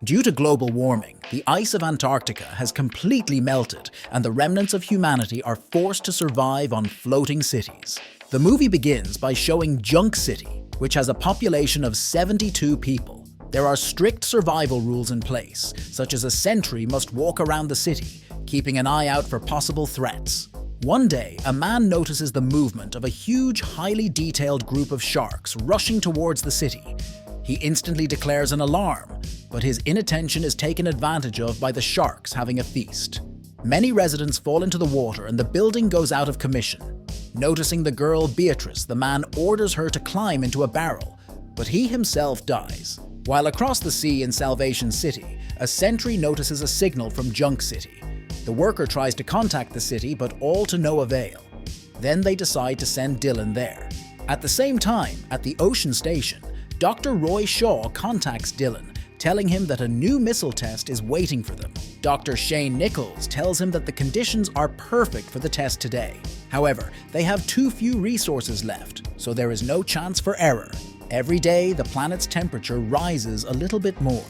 Due to global warming, the ice of Antarctica has completely melted and the remnants of humanity are forced to survive on floating cities. The movie begins by showing Junk City, which has a population of 72 people. There are strict survival rules in place, such as a sentry must walk around the city, keeping an eye out for possible threats. One day, a man notices the movement of a huge, highly detailed group of sharks rushing towards the city. He instantly declares an alarm, but his inattention is taken advantage of by the sharks having a feast. Many residents fall into the water and the building goes out of commission. Noticing the girl Beatrice, the man orders her to climb into a barrel, but he himself dies. While across the sea in Salvation City, a sentry notices a signal from Junk City. The worker tries to contact the city, but all to no avail. Then they decide to send Dylan there. At the same time, at the ocean station, Dr. Roy Shaw contacts Dylan, telling him that a new missile test is waiting for them. Dr. Shane Nichols tells him that the conditions are perfect for the test today. However, they have too few resources left, so there is no chance for error. Every day, the planet's temperature rises a little bit more.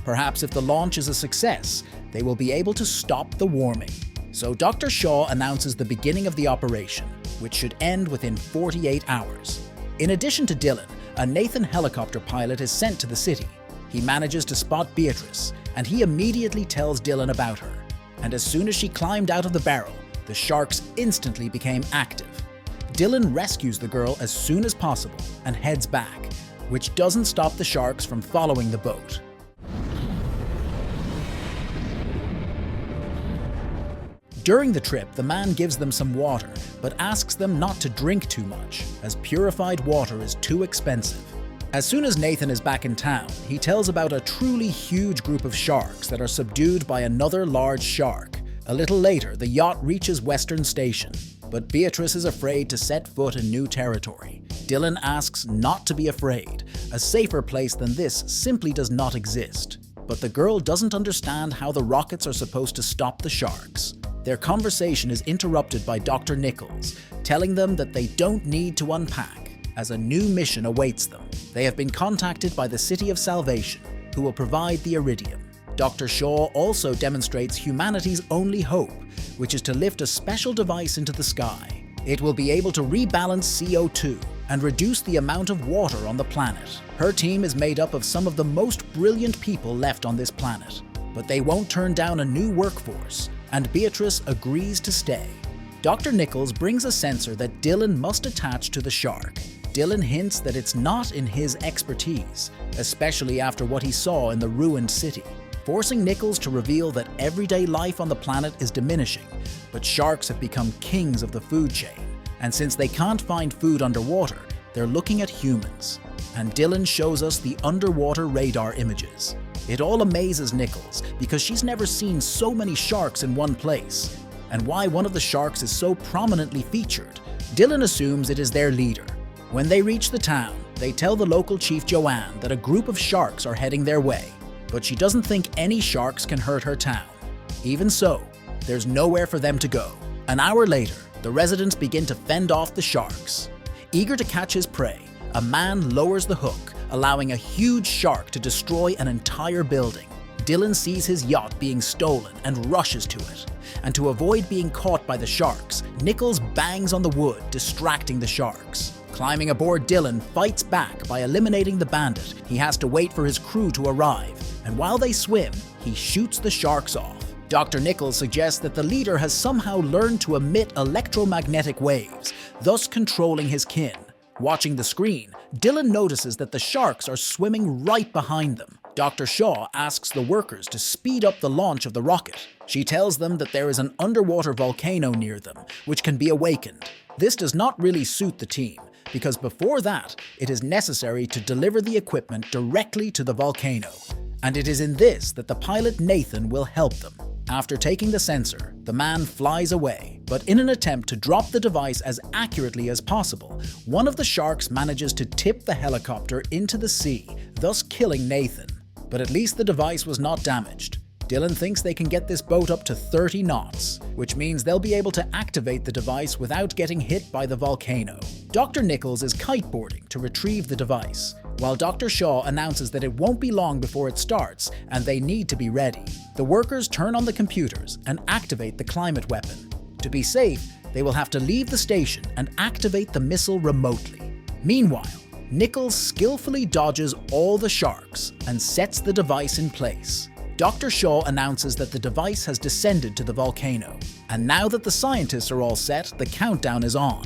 Perhaps if the launch is a success, they will be able to stop the warming. So Dr. Shaw announces the beginning of the operation, which should end within 48 hours. In addition to Dylan, a Nathan helicopter pilot is sent to the city. He manages to spot Beatrice, and he immediately tells Dylan about her. And as soon as she climbed out of the barrel, the sharks instantly became active. Dylan rescues the girl as soon as possible and heads back, which doesn't stop the sharks from following the boat. During the trip, the man gives them some water, but asks them not to drink too much, as purified water is too expensive. As soon as Nathan is back in town, he tells about a truly huge group of sharks that are subdued by another large shark. A little later, the yacht reaches Western Station, but Beatrice is afraid to set foot in new territory. Dylan asks not to be afraid. A safer place than this simply does not exist. But the girl doesn't understand how the rockets are supposed to stop the sharks. Their conversation is interrupted by Dr. Nichols, telling them that they don't need to unpack, as a new mission awaits them. They have been contacted by the City of Salvation, who will provide the iridium. Dr. Shaw also demonstrates humanity's only hope, which is to lift a special device into the sky. It will be able to rebalance CO2 and reduce the amount of water on the planet. Her team is made up of some of the most brilliant people left on this planet, but they won't turn down a new workforce, and Beatrice agrees to stay. Dr. Nichols brings a sensor that Dylan must attach to the shark. Dylan hints that it's not in his expertise, especially after what he saw in the ruined city, forcing Nichols to reveal that everyday life on the planet is diminishing, but sharks have become kings of the food chain. And since they can't find food underwater, they're looking at humans. And Dylan shows us the underwater radar images. It all amazes Nichols because she's never seen so many sharks in one place. And why one of the sharks is so prominently featured, Dylan assumes it is their leader. When they reach the town, they tell the local chief Joanne that a group of sharks are heading their way, but she doesn't think any sharks can hurt her town. Even so, there's nowhere for them to go. An hour later, the residents begin to fend off the sharks. Eager to catch his prey, a man lowers the hook, allowing a huge shark to destroy an entire building. Dylan sees his yacht being stolen and rushes to it. And to avoid being caught by the sharks, Nichols bangs on the wood, distracting the sharks. Climbing aboard, Dylan fights back by eliminating the bandit. He has to wait for his crew to arrive, and while they swim, he shoots the sharks off. Dr. Nichols suggests that the leader has somehow learned to emit electromagnetic waves, thus controlling his kin. Watching the screen, Dylan notices that the sharks are swimming right behind them. Dr. Shaw asks the workers to speed up the launch of the rocket. She tells them that there is an underwater volcano near them, which can be awakened. This does not really suit the team, because before that, it is necessary to deliver the equipment directly to the volcano. And it is in this that the pilot Nathan will help them. After taking the sensor, the man flies away, but in an attempt to drop the device as accurately as possible, one of the sharks manages to tip the helicopter into the sea, thus killing Nathan. But at least the device was not damaged. Dylan thinks they can get this boat up to 30 knots, which means they'll be able to activate the device without getting hit by the volcano. Dr. Nichols is kiteboarding to retrieve the device, while Dr. Shaw announces that it won't be long before it starts and they need to be ready. The workers turn on the computers and activate the climate weapon. To be safe, they will have to leave the station and activate the missile remotely. Meanwhile, Nichols skillfully dodges all the sharks and sets the device in place. Dr. Shaw announces that the device has descended to the volcano, and now that the scientists are all set, the countdown is on.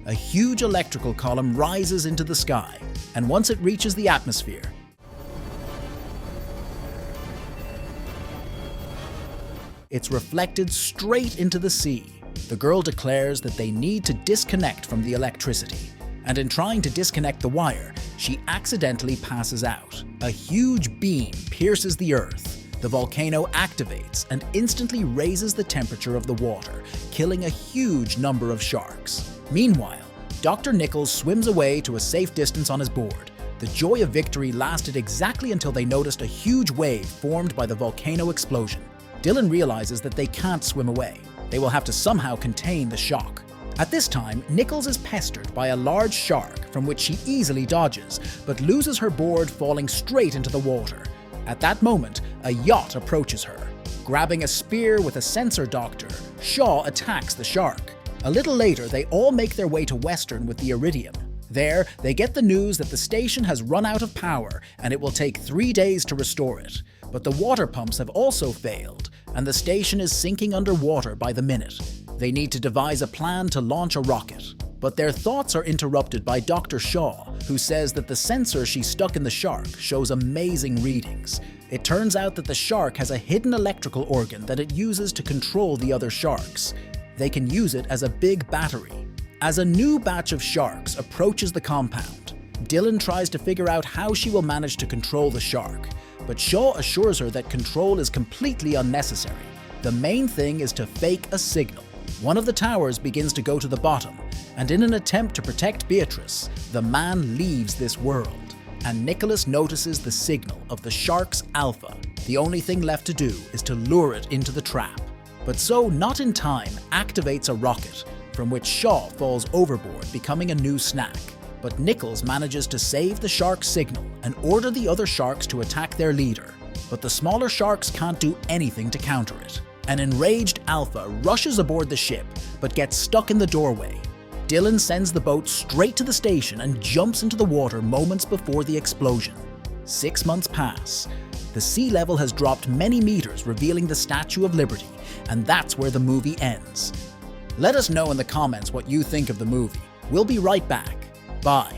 A huge electrical column rises into the sky, and once it reaches the atmosphere, it's reflected straight into the sea. The girl declares that they need to disconnect from the electricity, and in trying to disconnect the wire, she accidentally passes out. A huge beam pierces the earth. The volcano activates and instantly raises the temperature of the water, killing a huge number of sharks. Meanwhile, Dr. Nichols swims away to a safe distance on his board. The joy of victory lasted exactly until they noticed a huge wave formed by the volcano explosion. Dylan realizes that they can't swim away. They will have to somehow contain the shock. At this time, Nichols is pestered by a large shark from which she easily dodges, but loses her board, falling straight into the water. At that moment, a yacht approaches her. Grabbing a spear with a sensor doctor, Shaw attacks the shark. A little later, they all make their way to Western with the Iridium. There, they get the news that the station has run out of power and it will take 3 days to restore it. But the water pumps have also failed, and the station is sinking underwater by the minute. They need to devise a plan to launch a rocket. But their thoughts are interrupted by Dr. Shaw, who says that the sensor she stuck in the shark shows amazing readings. It turns out that the shark has a hidden electrical organ that it uses to control the other sharks. They can use it as a big battery. As a new batch of sharks approaches the compound, Dylan tries to figure out how she will manage to control the shark, but Shaw assures her that control is completely unnecessary. The main thing is to fake a signal. One of the towers begins to go to the bottom, and in an attempt to protect Beatrice, the man leaves this world, and Nicholas notices the signal of the shark's alpha. The only thing left to do is to lure it into the trap. But so, not in time, activates a rocket, from which Shaw falls overboard, becoming a new snack. But Nichols manages to save the shark's signal and order the other sharks to attack their leader. But the smaller sharks can't do anything to counter it. An enraged Alpha rushes aboard the ship, but gets stuck in the doorway. Dylan sends the boat straight to the station and jumps into the water moments before the explosion. 6 months pass. The sea level has dropped many meters, revealing the Statue of Liberty, and that's where the movie ends. Let us know in the comments what you think of the movie. We'll be right back. Bye.